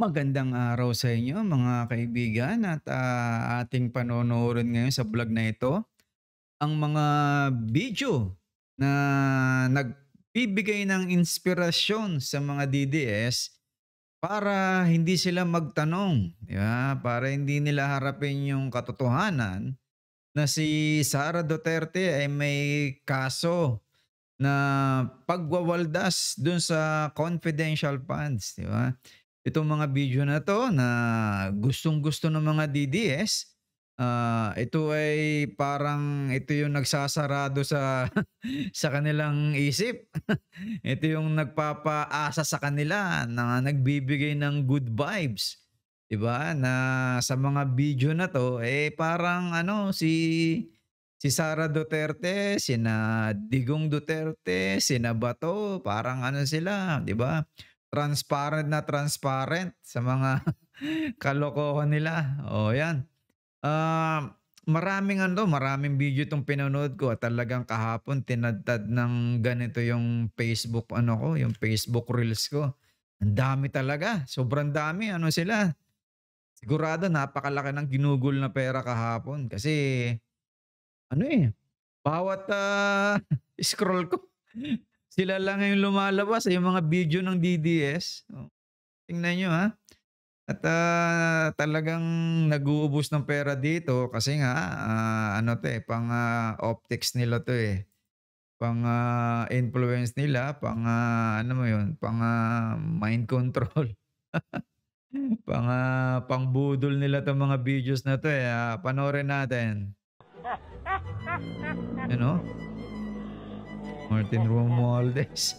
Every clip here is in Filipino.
Magandang araw sa inyo mga kaibigan at ating panonoorin ngayon sa vlog na ito ang mga video na nagbibigay ng inspirasyon sa mga DDS para hindi sila magtanong, di ba? Para hindi nila harapin yung katotohanan na si Sara Duterte ay may kaso na pagwawaldas dun sa confidential funds, di ba? Itong mga video na 'to na gustong-gusto ng mga DDS, ito ay parang ito yung nagsasarado sa sa kanilang isip. Ito yung nagpapaasa sa kanila na nagbibigay ng good vibes, 'di ba? Na sa mga video na 'to, parang ano si Sara Duterte, sina Digong Duterte, sina Bato, parang ano sila, 'di ba? Transparent sa mga kalokohan nila. Oh, 'yan. Maraming video 'tong pinanood ko at talagang kahapon tinadtad ng ganito yung Facebook ano ko, yung Facebook Reels ko. Ang dami talaga, sobrang dami. Ano sila? Sigurado napakalaki ng ginugol na pera kahapon kasi ano bawat scroll ko sila lang yung lumalabas, yung mga video ng DDS. Oh, tingnan niyo ha. At talagang nag-uubos ng pera dito kasi nga ano 'to pang optics nila 'to Pang influence nila, pang ano mo 'yun, pang mind control. Pang pangbudol nila 'tong mga videos na 'to panoorin natin. Ano? Martin Romualdez.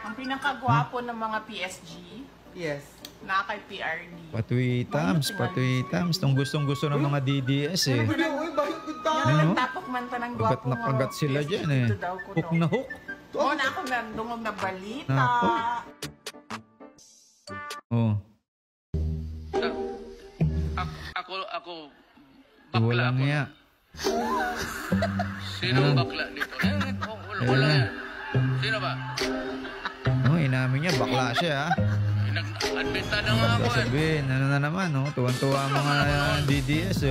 Ang pinakagwapo ng mga PSG, Yes. na kay PRD. Patwi Tams. Itong gustong-gusto ng mga DDS Uy, bakit good Yan tayo? ang nagtapok man ta ng Kagat gwapo na kagat sila PSG dyan dito daw ko Hook daw. na hook. Oo na ako nandungog na balita. Nako. Oh, Ako, bakla walang ako. niya. Sino bakla dito? Wala yan. Sino ba? Oh, inamin niya, bakla siya Nag-admit na nga ako Sabihin, ano na naman, tuwan-tuwa ang mga DDS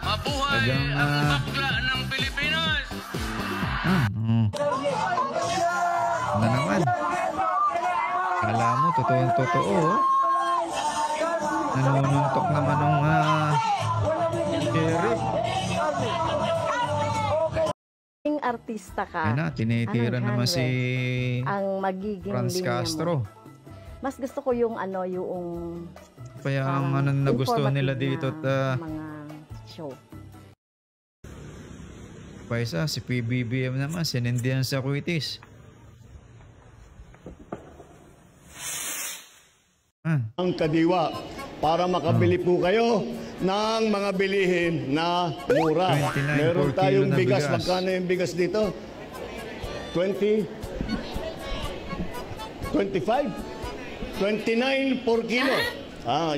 Mabuhay Talagang, ang bakla ng Pilipinas! Ano naman? Kala mo, totoo. Nanununtok naman ng sheriff. Artista ka, Ayun na, tinitira anong naman genre si ang magiging Franz linya Castro. mo? Mas gusto ko yung yung Kaya ang ano na gusto nila dito at mga show. paisa, si PBBM naman, sinindihan sa Quitis. Ang kadiwa para makabili po kayo ng mga bilihin na mura. 29 Meron per tayong kilo na bigas. bigas. Magkano yung bigas dito? 20? 25? 29 per kilo.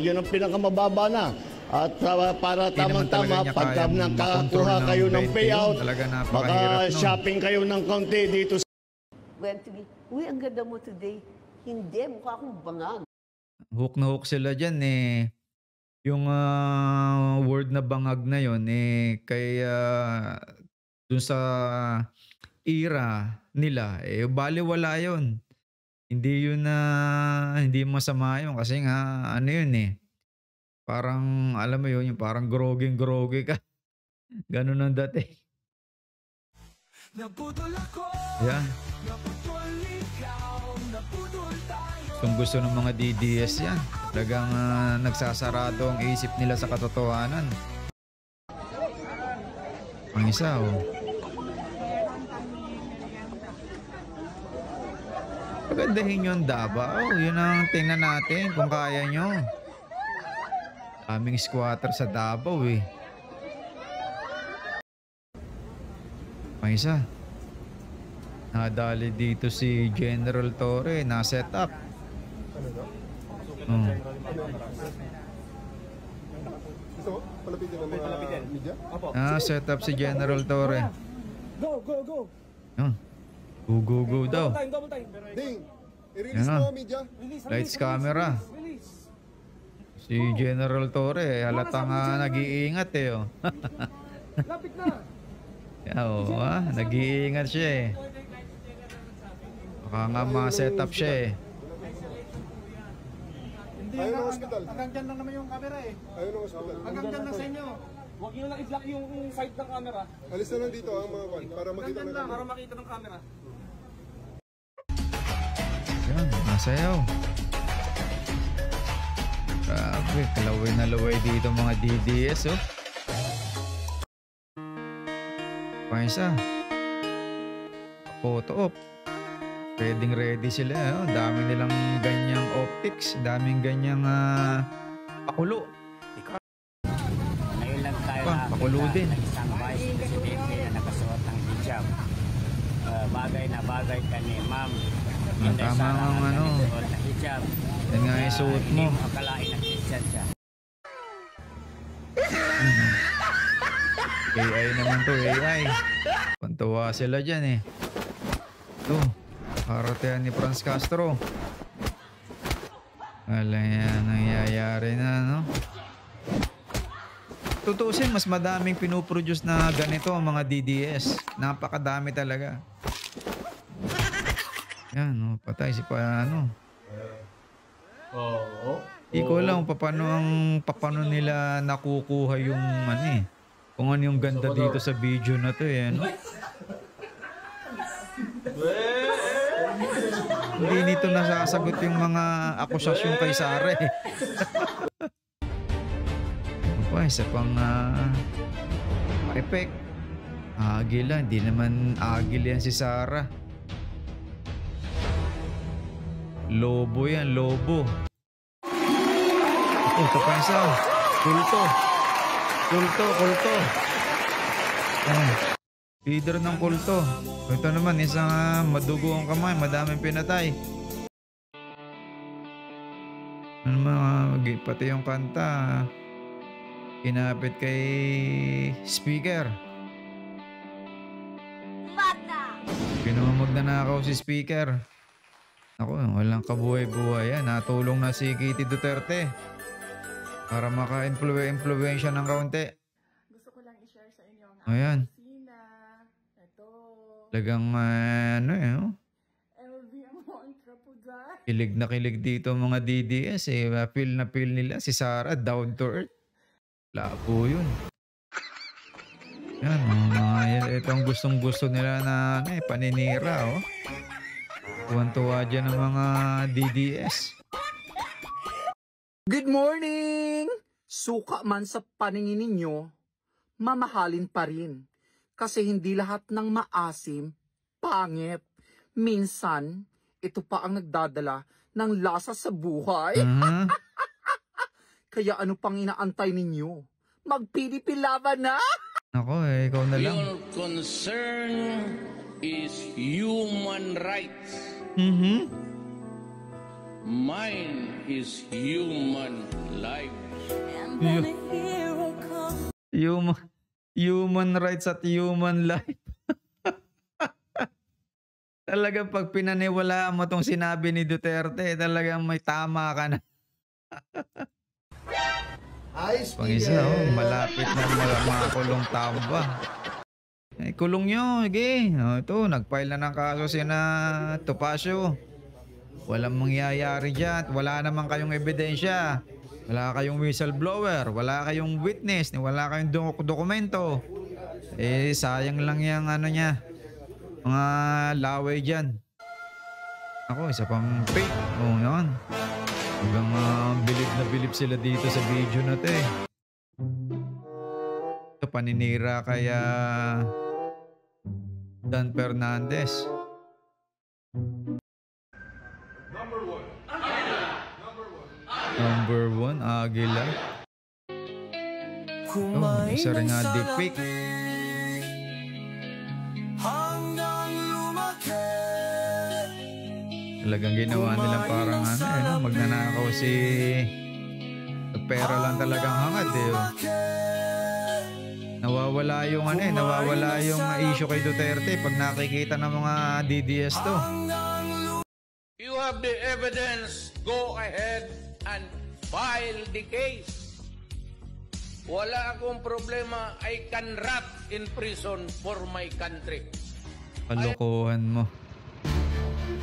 Yun ang pinakamababa na. At para Hindi naman talaga tamang-tama, niya pagka kayang nakakuha makontrol kayo ng ng 20 payout, yun. Talaga napakahirap baka nun. shopping kayo ng kaunti dito Went to be, uy, ang ganda mo today. Hindi, mukha akong bangag. Hook na hook sila dyan Yung word na bangag na yun kaya dun sa era nila baliwala yun. Hindi yun hindi masama yun kasi nga ano yun parang alam mo yun yung parang groggy ka. Ganun ang dati. Yan. Kung gusto ng mga DDS yan, talagang nagsasarado ang isip nila sa katotohanan. Ang isa pagandahin nyo ang Davao. Yun ang tingnan natin kung kaya nyo. Aming squatter sa Davao Ang isa. Nadali dito si General Torre, na-set up. Set up si General Torre. Go! Go daw. Double time. Ding, Yan na. Lights, camera. Si General Torre, halata nga nag-iingat eh. Oh. Lapit na. Oo, nag-iingat siya eh. Baka nga ma-setup siya eh. Ayun ang hospital. Hanggang dyan lang naman yung camera eh. Ayun ang hospital. Hanggang dyan lang sa inyo. Huwag nyo lang i-block yung side ng camera. Alis na lang dito ang mga kwan para makita ng camera. Para makita ng camera. Yan, masayaw. Grabe, kalaway na laway dito mga DDS oh. Paisa. Photo op. Ready sila oh. Dami nilang ganyang optics, daming ganyang pakulo. Ngayon lang tayo pakulo din. ng isang vice presidente na nakasuot ng hijab. Bagay na bagay ka ni ma'am. Tama ang ano. Na hijab. Yan nga yung suot mo. Hindi mo akalain na Christian siya. AI naman to, AI. Pantuwa sila dyan eh. Ito, karatehan ni Franz Castro. Wala yan, nangyayari na, no? Tutusin, mas madaming pinuproduce na ganito ang mga DDS. Napakadami talaga. Yan, no? Patay si ano. Di ko alam paano nila nakukuha yung ano eh. Kung ano yung ganda dito sa video na to eh. Ano? Hindi nito nasasagot yung mga akusasyon kay Sara eh. Ano pa, isa pang effect. Agila, hindi naman agil yan si Sara. Lobo yan, lobo. Ito pa isa. Kulto. Leader ng kulto. Ito naman, isang madugo ang kamay, madaming pinatay. Ano mga, pati yung kanta, kinapit kay speaker. Pinumag na nakaw si speaker. Ako, walang kabuhay-buhay yan. Natulong na si Kitty Duterte para maka-influensya ng kaunti. Gusto ko lang i-share sa inyo ang Ayan. kusina. Ito. Talagang ano eh. Oh. LV ang mantra po dyan. Kilig na kilig dito mga DDS eh. Feel na feel nila si Sara down to earth. Labo yun. Yan, ito ang gustong-gusto nila na paninira oh. Tuwan-tuwa dyan ng mga DDS. Good morning! Suka man sa paningin ninyo, mamahalin pa rin. Kasi hindi lahat ng maasim, pangit. Minsan, ito pa ang nagdadala ng lasa sa buhay. Kaya ano pang inaantay ninyo? Magpili-pilaban na! Ako eh, ikaw na lang. Your concern is human rights. Mine is human life. Human rights at human life. Talagang pag pinaniwalaan mo tong sinabi ni Duterte, talagang may tama ka na. Pangisa, malapit na makulong tamba. Eh, kulong nyo, okay. Ito, nag-file na ng kaso si na Topacio. Walang mangyayari dyan. Wala naman kayong ebidensya. Wala kayong whistleblower. Wala kayong witness. Wala kayong dokumento. Eh, sayang lang yung ano niya. Mga laway dyan. Ako, isa pang fake. Oo, yan. Hanggang bilib na bilib sila dito sa video na ito eh. Ito, paninira kaya Dan Fernandez. Number one, Aguila. Oh, isa rin nga deepfake. Talagang ginawa nilang parang ano eh, no? Magnanakaw si pera lang talagang hangad eh. Oh. Nawawala yung ano eh, nawawala yung issue kay Duterte pag nakikita ng mga DDS to. You have the evidence, go ahead and file the case. Wala akong problema. I can rot in prison for my country. Kalokohan mo.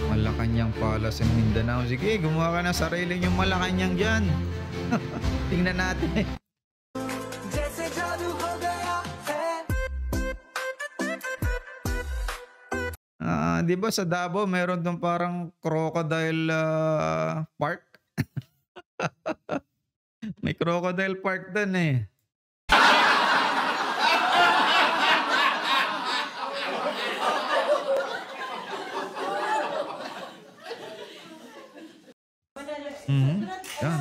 Malacanang pala sa Mindanao. Sige, gumawa ka ng sarili yung Malacanang dyan. Tingnan natin. Di ba sa Davao meron doon parang crocodile park? May crocodile park doon eh. Yan.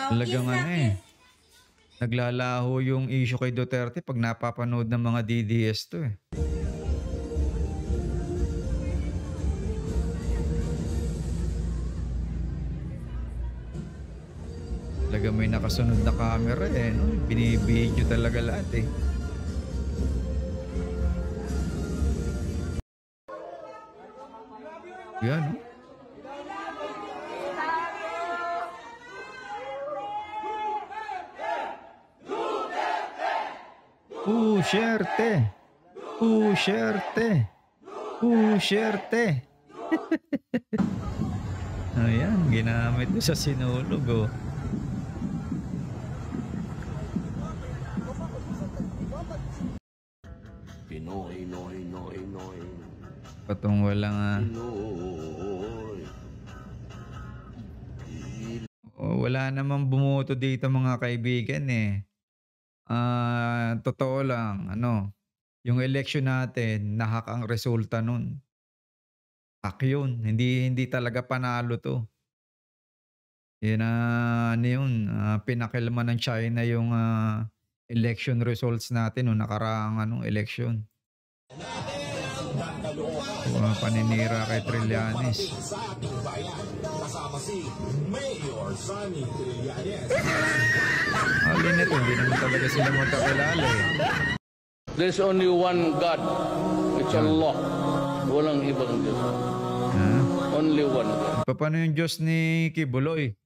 Talagang ano eh. Naglalaho yung issue kay Duterte pag napapanood ng mga DDS to eh. Talaga may nakasunod na camera eh. No? Binibidyo talaga lahat eh. Yan no? Pusherte. Pusherte. Pusherte. Ayan, ginamit ko sa sinulog oh. Pinoy, noy, noy, noy. Patong walang wala namang bumoto dito mga kaibigan eh. Totoo lang, yung election natin, nahak ang resulta nun. Hak yun. Hindi talaga panalo to. Yan pinakilman ng China yung election results natin nung nakaraang election. Paninira kay Trillanes. Kasama si Mayor Sonny Trillanes. Nito, hindi naman talaga sila magkakilala eh. There's only one God. It's Allah. Walang ibang Diyos. Only one God. Paano yung Diyos ni Kibuloy?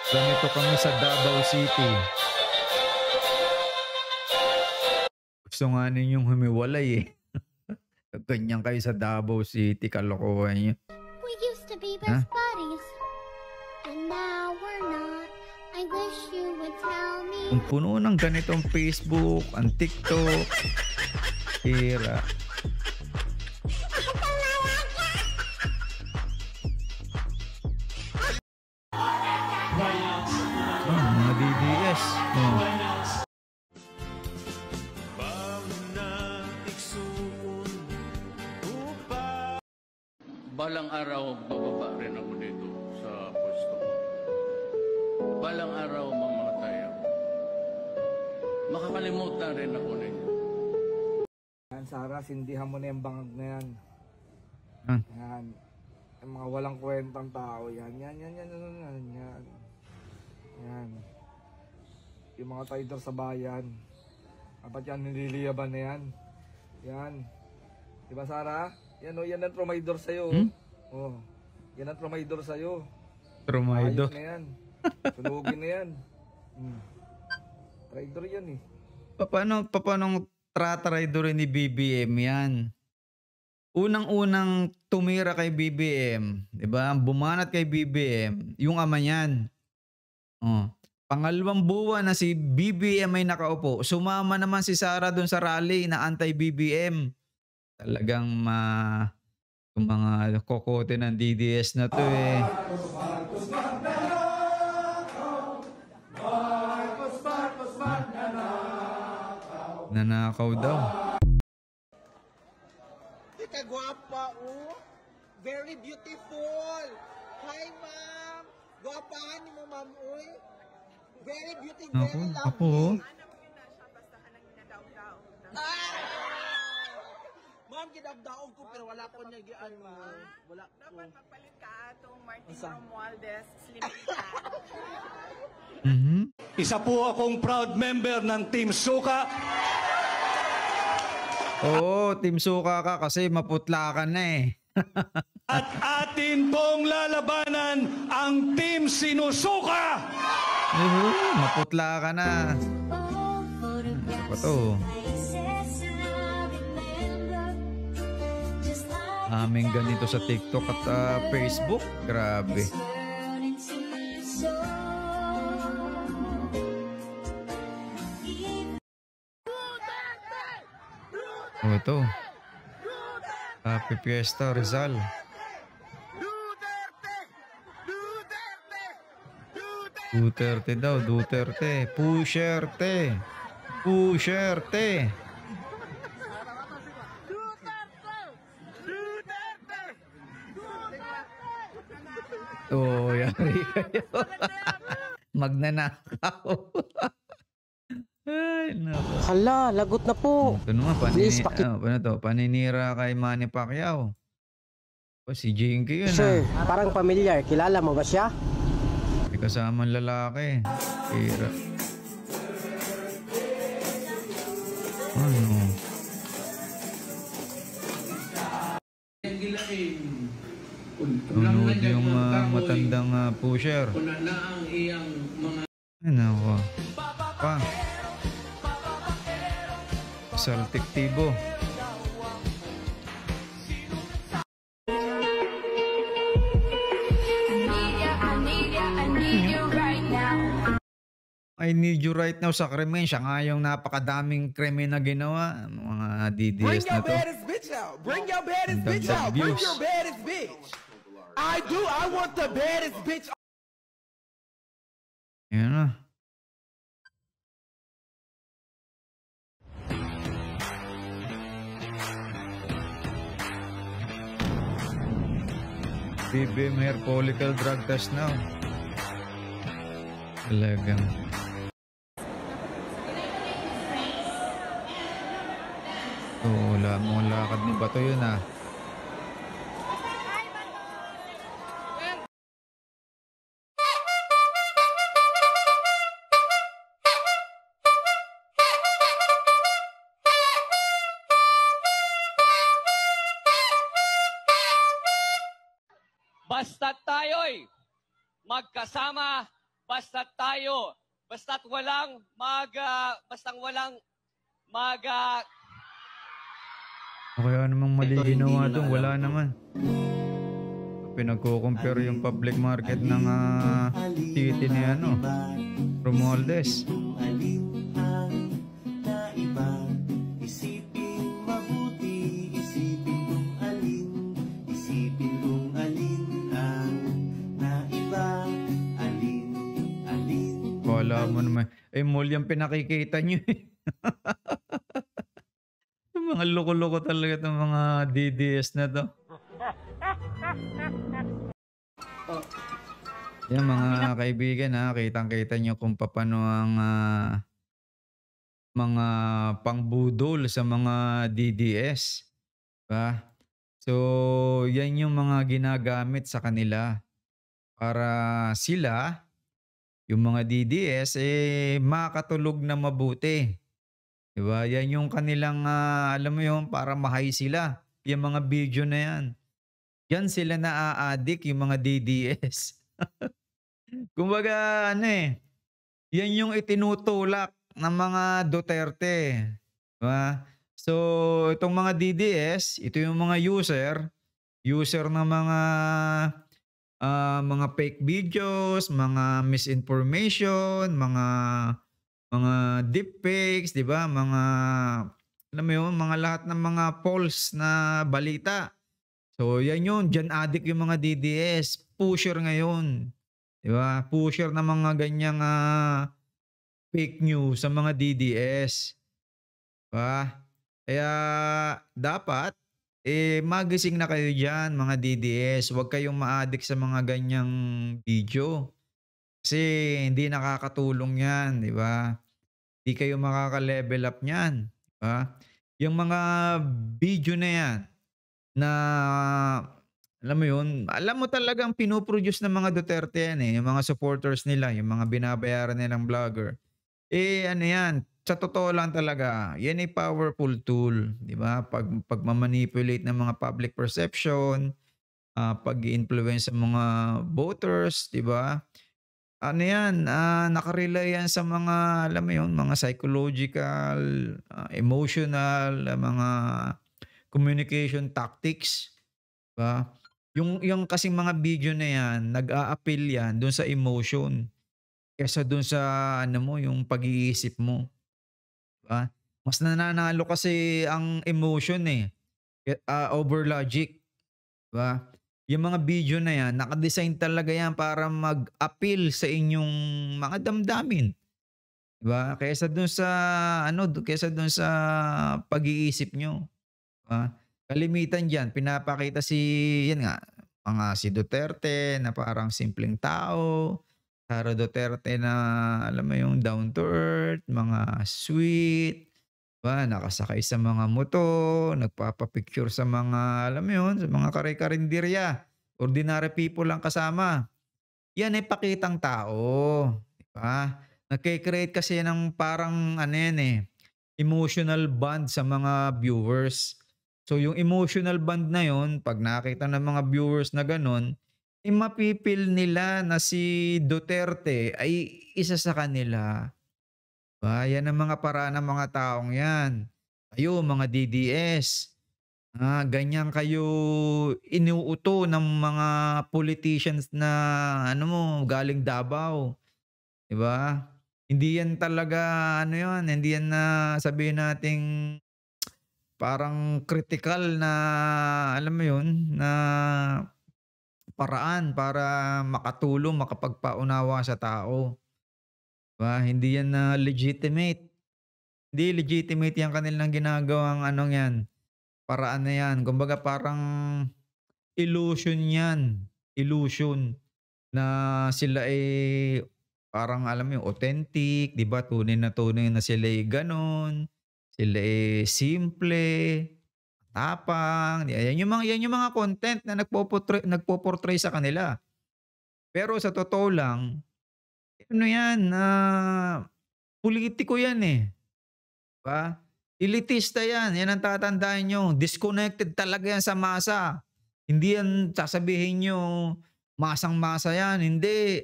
Ganito kami sa Davao City. Gusto nga ninyong humiwalay eh. Ganyan kayo sa Davao City, kalokohan nyo. We used to be best buddies, and now we're not. I wish you would tell me. Kung puno ng ganitong Facebook, ang TikTok, hira. Mga DDS. Balang araw, bababa rin ako dito sa pwesto ko. Balang araw, mamamatay ako. Makakalimutan rin ako ninyo. Yan, Sarah, sindihan mo na yung bangag na yan. Yan. Yung mga walang kwentang tao, yan. Yan. Yung mga traidor sa bayan. Dapat yan, nililiyaban na yan. Yan. Diba, Sarah? Yan ang trumaydor sa'yo. Yan ang trumaydor sa'yo. Trumaydor? Ayos na yan. Sunugin na yan. Traidor yan eh. Paano traidor ni BBM yan? Unang-unang tumira kay BBM, di ba? Bumanat kay BBM, yung ama niyan. Pangalawang buwan na si BBM ay nakaupo, sumama naman si Sara doon sa rally na anti-BBM. Talagang mga kokote ng DDS na to eh. Nanakaw daw. Kagwapa, oh. Very beautiful. Hi, ma'am. Gwapahan ni mo, ma'am, oy. Very beautiful, very lovely. Ako. Ma'am, kinabdaog ko, pero wala ko niya gian mo. Wala ko. Dapat magpalit ka atong Martin Romualdez Slimita. Isa po akong proud member ng Team Suka. Oo, Team Suka ka kasi maputla ka na eh. At atin pong lalabanan ang Team Sinusuka! Maputla ka na. Ano pa to? Aming ganito sa TikTok at Facebook. Grabe. Oh, ito. Happy Fiesta Rizal. Duterte daw, Duterte. Pusherte. Pusherte. Oh, yari kayo. Magnanakaw. Ay, nako. Hala, lagot na po. Ito naman, paninira kay Manny Pacquiao. O, si Jinky yun. Sir, parang familiar. Kilala mo ba siya? May kasamang lalaki. Kira. Ano? Tunod yung matandang pusher. Ano ko? Pa. Celtic Tibo. I need you right now sa krimen. Siya nga yung napakadaming krimen na ginawa. Mga DDS na to. Bitch out. Bring your baddest bitch out. Bring your baddest bitch. I want the baddest bitch. Yan na. BBM hair follicle drug test now. Talagang. Wala mong lakad ni Bato yun ah. Basta't tayo'y magkasama, basta't tayo, basta't walang Kaya namang mali ginawa doon, wala naman. Pinagko-compare yung public market ng titi ni Romualdez. Wala mo naman. Mall yung pinakikita nyo eh. Mga loko-loko talaga itong mga DDS na to. Yan mga kaibigan kitang-kita nyo kung paano ang mga pangbudol sa mga DDS. Diba? So, yan yung mga ginagamit sa kanila para sila, yung mga DDS, makatulog na mabuti. Diba? Yan yung kanilang, alam mo yun, para mahay sila. Yung mga video na yan. Yan sila na-a-addict, yung mga DDS. Kumbaga, yan yung itinutulak ng mga Duterte. Diba? So, itong mga DDS, ito yung mga user ng mga fake videos, mga misinformation, mga deepfakes, 'di ba? Mga alam mo 'yun, mga lahat ng mga false na balita. So, yan yun, dyan addict yung mga DDS, pusher ngayon. 'Di ba? Pusher ng mga ganyang fake news sa mga DDS. 'Di ba? Kaya dapat magising na kayo diyan, mga DDS. Huwag kayong ma-addict sa mga ganyang video. Kasi hindi nakakatulong yan, di ba? Hindi kayo makaka-level up niyan, di ba? Yung mga video na yan na Alam mo yun? Alam mo talagang pino-produce ng mga Duterte yan, eh, yung mga supporters nila, yung mga binabayaran nilang vlogger. Eh, ano yan, sa totoo lang talaga, yan ay powerful tool, 'di ba? Pagma-manipulate ng mga public perception, pag-i-influence sa mga voters, 'di ba? Ano yan, naka-rely yan sa mga, alam mo yun, mga psychological, emotional, mga communication tactics, 'di ba? Yung kasing mga video na yan, nag-a-appeal yan dun sa emotion kaysa dun sa ano mo, yung pag-iisip mo, 'di ba? Mas nananalo kasi ang emotion, eh, over logic, 'di ba? Yung mga video na yan, naka-design talaga yan para mag-appeal sa inyong mga damdamin, 'di ba? Kaysa dun sa ano, kaysa dun sa pag-iisip nyo, 'di ba? Kalimitan diyan pinapakita yan nga, si Duterte na parang simpleng tao, Sara Duterte na alam mo yung down to earth, mga sweet, 'di ba, nakasakay sa mga motor, nagpapa-picture sa mga alam mo yun, sa mga kare-karenderya, ordinary people lang kasama. Yan ay pakitang tao, 'di ba? Nagke-create kasi ng parang ano yan, eh, emotional bond sa mga viewers. So yung emotional bond na yun, 'pag nakita ng mga viewers na gano'n, eh, mapi-feel nila na si Duterte ay isa sa kanila. 'Di ba? Yan ang mga paraan ng mga taong yan. Kayo mga DDS, ganyan kayo inuuto ng mga politicians na ano mo, galing Davao, 'di ba? Hindi yan talaga ano yun, hindi yan na sabihin nating parang kritikal na alam mo yun, na paraan para makatulong, makapagpaunawa sa tao, 'di ba? Hindi yan na legitimate. Hindi legitimate yang kanilang ginagawang anong yan, paraan na yan. Kumbaga parang illusion yan, illusion na sila ay parang alam mo yung authentic, 'di ba? Tunay na sila ay gano'n. Sila eh simple, tapang, yan yung mga content na nagpo-portray sa kanila. Pero sa totoo lang, ano yan, politiko yan, eh, 'di ba? Elitista yan, yan ang tatandaan niyo. Disconnected talaga yan sa masa. Hindi yan sasabihin niyo masang-masa yan, hindi.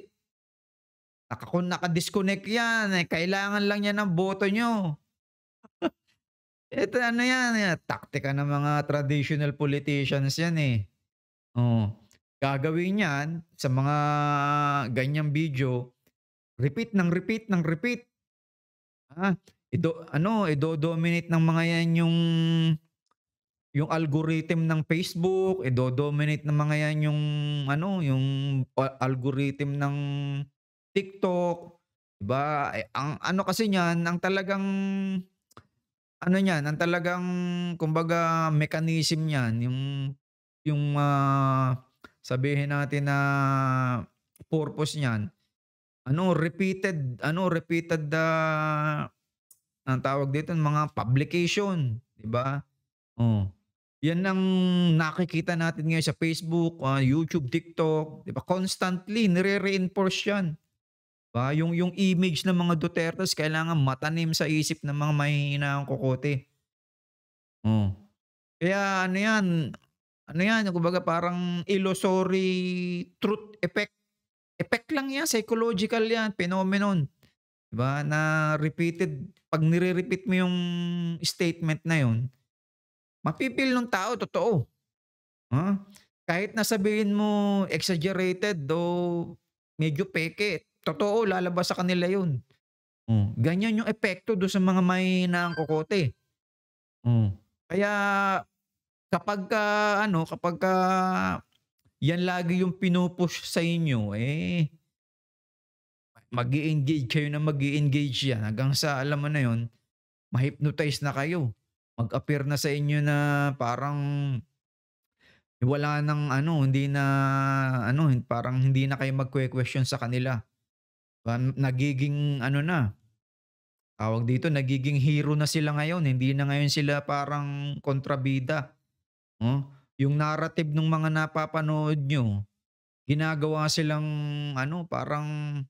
Naka-disconnect yan, eh, kailangan lang yan ng boto niyo. Ito ano yan, taktika ng mga traditional politicians yan, eh. Oo. Gagawin yan sa mga ganyang video, repeat ng repeat ng repeat. Ido-dominate ng mga yan yung algorithm ng Facebook, ido-dominate ng mga yan yung yung algorithm ng TikTok, 'di ba? Ang ano kasi niyan, ang talagang ano niyan, ang talagang kumbaga mechanism niyan, yung sabihin natin na purpose niyan, repeated ang tawag dito, mga publication, 'di ba? Oh. Yan ang nakikita natin ngayon sa Facebook, YouTube, TikTok, 'di ba? Constantly nire-reinforce 'yan. Ba, yung image ng mga Dutertes kailangan matanim sa isip ng mga mahihinaang kokote. Oh. Kaya ano yan, kumbaga parang illusory truth effect. Effect lang yan, psychological yan, phenomenon. 'Di ba? Na repeated, pag nire-repeat mo yung statement na yun, mapipil ng tao, totoo. Kahit na sabihin mo exaggerated o medyo peke, totoo, lalabas sa kanila yun. Ganyan yung epekto doon sa mga mahihinaang kokote. Kaya kapagka yan lagi yung pinupush sa inyo, eh, mag-i-engage kayo na mag-i-engage yan hanggang sa alam mo na yun, ma-hypnotize na kayo. Mag-appear na sa inyo na parang wala nang parang hindi na kayo magque-question sa kanila. Nagiging tawag dito, nagiging hero na sila ngayon. Hindi na ngayon sila parang kontrabida. yung narrative ng mga napapanood nyo, ginagawa silang ano, parang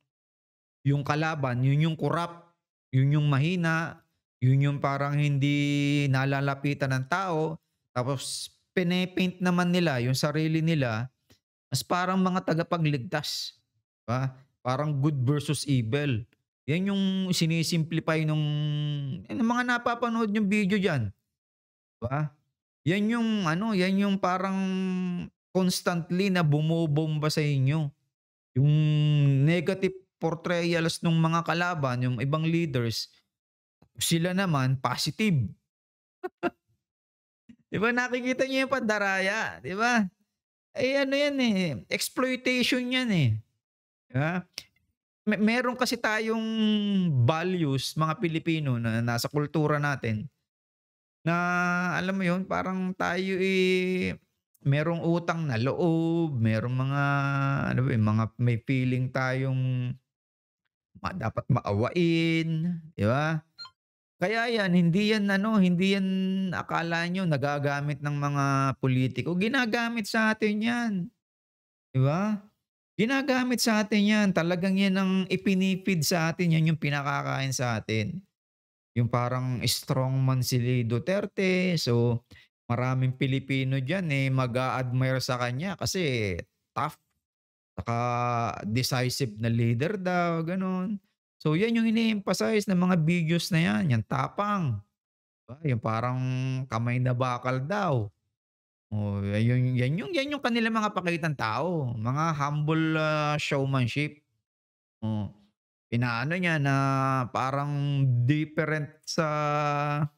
yung kalaban, yun yung corrupt, yun yung mahina, yun yung parang hindi nalalapitan ng tao, tapos pinepaint naman nila yung sarili nila as parang mga tagapagligtas. Ba? Parang good versus evil. Yan yung sinisimplify ng mga napapanood yung video dyan. Ba? Yan yung ano, yan yung parang constantly na bumobomba sa inyo. Yung negative portrayals ng mga kalaban, yung ibang leaders, sila naman positive. 'Di ba nakikita niyo yung pandaraya, 'di ba? Eh ano yan eh, exploitation yan eh. 'Di ba? Meron kasi tayong values mga Pilipino na nasa kultura natin na alam mo yun, parang tayo eh merong utang na loob, merong mga ano ba, mga may feeling tayong dapat maawain, 'di ba? Kaya yan, hindi yan ano, hindi yan akala nyo nagagamit ng mga politiko. Ginagamit sa atin yan. Di ba? Ginagamit sa atin yan. Talagang yan ang ipinipid sa atin. Yan yung pinakakain sa atin. Yung parang strongman si Duterte. So, maraming Pilipino dyan eh mag-a-admire sa kanya kasi tough. Saka decisive na leader daw, ganun. So, yan yung ini-emphasize ng mga videos na yan. Yan tapang. Diba? Yung parang kamay na bakal daw. Oh, yan yung kanila mga pakitang tao. Mga humble showmanship. Oh, inaano niya na parang different sa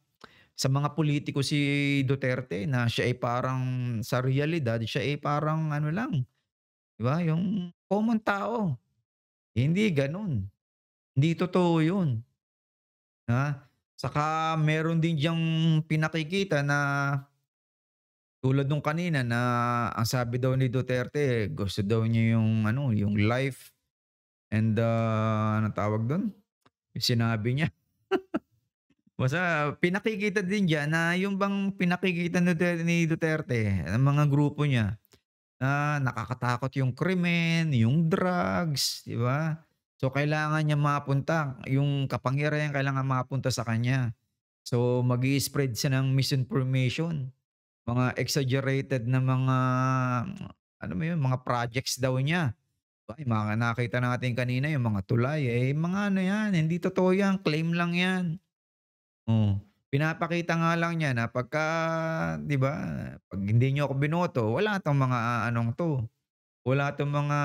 mga politiko si Duterte na siya ay parang sa realidad, siya ay parang ano lang. Diba? Yung common tao. Hindi ganun. Hindi totoo yun. Ha? Saka meron din diyang pinakikita na tulad nung kanina na ang sabi daw ni Duterte, gusto daw niya yung ano, yung life and ano tawag doon? Yung sinabi niya. Basta pinakikita din diyan na yung bang pinakikita ni Duterte ng mga grupo niya na nakakatakot yung krimen, yung drugs, di ba? So, kailangan niya mapunta. Yung kapangyarihan kailangan mapunta sa kanya. So, mag-i-spread siya ng misinformation. Mga exaggerated na mga, ano mo yun, mga projects daw niya. Ay, mga nakita natin kanina, yung mga tulay. Eh, mga ano yan, hindi totoo yan. Claim lang yan. Oh. Pinapakita nga lang niya na pagka, di ba, pag hindi niyo ako binoto, wala tong mga anong to. Wala itong mga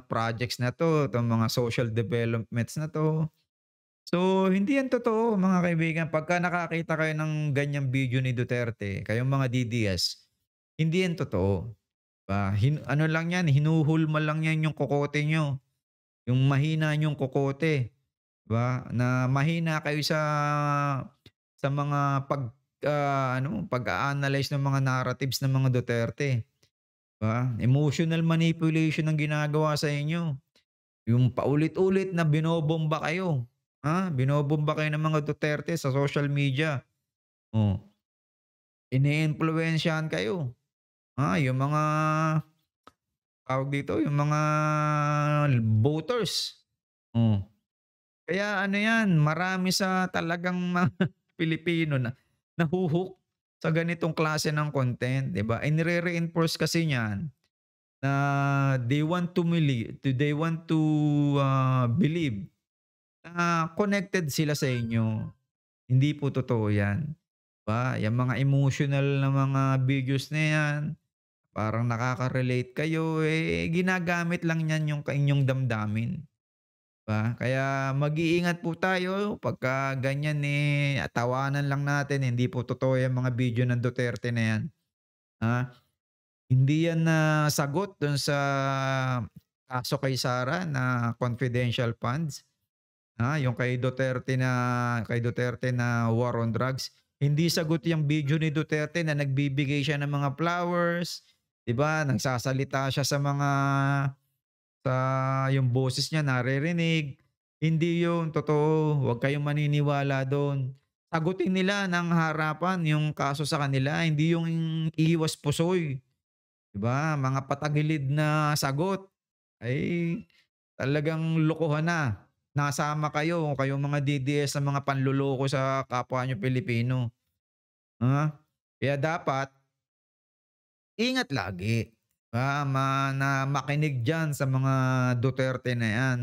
projects na to, itong mga social developments na to. So, hindi yan totoo mga kaibigan. Pagka nakakita kayo ng ganyang video ni Duterte, kayong mga DDS, hindi yan totoo. Ano lang yan, hinuhulma lang yan yung kokote nyo. Yung mahina yung kokote. Na mahina kayo sa mga pag-analyze ng mga narratives ng mga Duterte. Emotional manipulation ang ginagawa sa inyo. Yung paulit-ulit na binobomba kayo. Binobomba kayo ng mga Duterte sa social media. Oh. Ini-influensyahan kayo. Yung mga tawag dito, yung mga voters. Oh. Kaya ano yan, marami sa talagang mga Pilipino na nahuhook sa ganitong klase ng content, 'di ba? Nire-reinforce kasi niyan na they want to believe na connected sila sa inyo. Hindi po totoo 'yan. 'Di ba? Yung mga emotional na mga videos na 'yan, parang nakaka-relate kayo eh ginagamit lang niyan yung inyong damdamin. Kaya mag-iingat po tayo pagka ganyan eh tawanan lang natin, hindi po totoo yung mga video ng Duterte na yan. Hindi yan na sagot dun sa kaso kay Sara na confidential funds. Yung kay Duterte na war on drugs. Hindi sagot yung video ni Duterte na nagbibigay siya ng mga flowers, 'di ba? Nagsasalita siya sa mga yung boses niya naririnig. Hindi yun totoo. Huwag kayong maniniwala doon. sagutin nila ng harapan yung kaso sa kanila, hindi yung iwas pusoy. 'Di ba? Mga patagilid na sagot ay talagang lokohan na. Nasama kayo, kayong mga DDS na mga panloloko sa kapwa niyo Pilipino. Kaya dapat ingat lagi. Na makinig diyan sa mga Duterte na 'yan.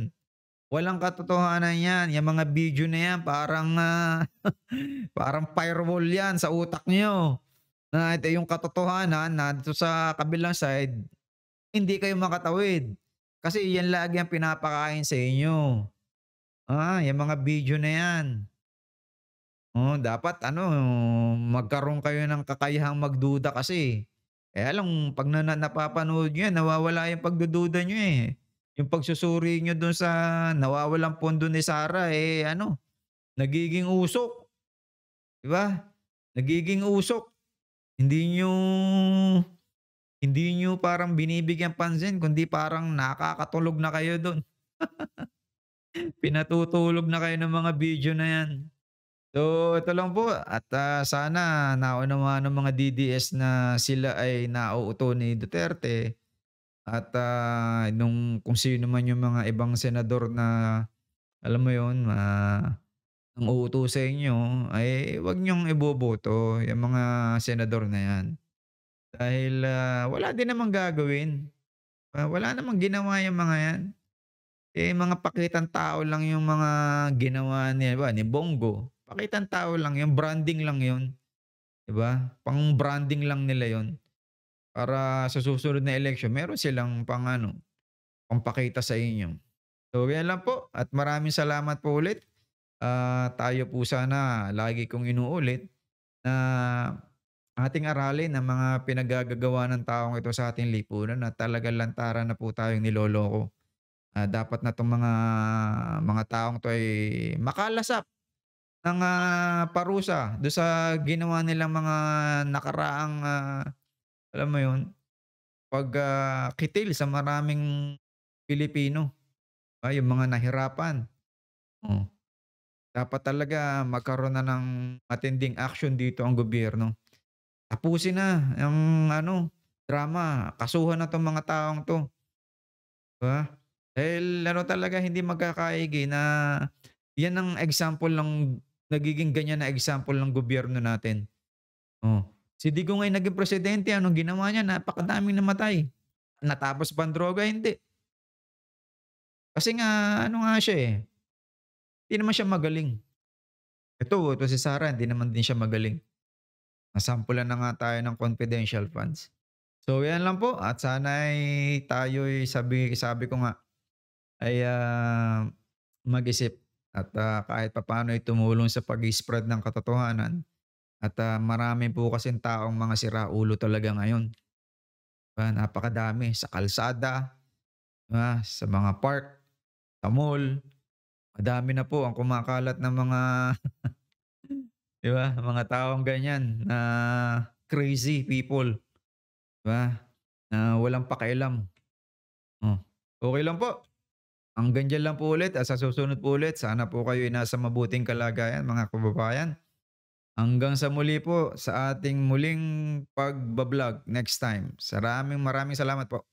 Walang katotohanan 'yan, yang mga video na 'yan parang, parang firewall 'yan sa utak niyo. Na ito yung katotohanan na dito sa kabilang side, hindi kayo makatawid. Kasi 'yan lagi ang pinapakain sa inyo. Yang mga video na 'yan. Dapat magkaroon kayo ng kakayahang magduda kasi. Kaya lang 'pag napapanood niyo 'yan, nawawala yung pagdududa niyo, eh. Yung pagsusuri niyo dun sa nawawalang pondo ni Sara, nagiging usok, 'di ba? Nagiging usok. Hindi niyo parang binibigyan pansin kundi parang nakakatulog na kayo dun. Pinatutulog na kayo ng mga video na 'yan. So, ito lang po at, sana naunawaan ng mga DDS na sila ay nauuto ni Duterte at, kung sino man yung mga ibang senador na alam mo yun, ang uuto sa inyo ay wag niyong iboboto yung mga senador na 'yan. Dahil, wala din namang gagawin. Wala namang ginawa yung mga 'yan. Mga pakitang tao lang yung mga ginawa ni Bongo. Pakitang tao lang yun, branding lang yun, 'di ba? Pang-branding lang nila yun. Para sa susunod na eleksyon meron silang pampakita sa inyo. So, yan lang po at maraming salamat po ulit. Tayo po sana lagi kong inuulit na ating aralin ang mga pinagagagawa ng taong ito sa ating lipunan at talagang lantaran na po tayong niloloko. Dapat na 'tong mga taong 'to ay makalasap ng, parusa do'n sa ginawa nilang mga nakaraang, alam mo 'yun, pagkitil sa maraming Pilipino, yung mga nahirapan. Dapat talaga magkaroon na ng matinding action dito ang gobyerno. Tapusin na yung drama, kasuhan na 'tong mga taong 'to, 'di ba? Dahil talaga hindi magkakaigi na 'yan ang example nagiging ganyan na example ng gobyerno natin. Si Digong ay naging presidente, anong ginawa niya? Napakadaming namatay. Natapos ba ang droga? Hindi. Kasi nga siya, hindi naman siya magaling. Ito si Sara, hindi naman din siya magaling. Nasampulan na nga tayo ng confidential funds. So, yan lang po at sana ay tayo'y sabi ko nga ay, mag-isip at, kahit papaano ay tumulong sa pag-i-spread ng katotohanan at, marami po kasing taong mga siraulo talaga ngayon. Napakadami sa kalsada, 'di ba, sa mga park, sa mall. Madami na po ang kumakalat ng mga 'di ba, mga taong ganyan na crazy people, 'di ba, na walang pakialam. Okey lang po. Hanggang diyan lang po ulit at sa susunod po ulit sana po kayo'y nasa mabuting kalagayan mga kababayan. Hanggang sa muli po sa ating muling pagba-vlog next time. Maraming salamat po.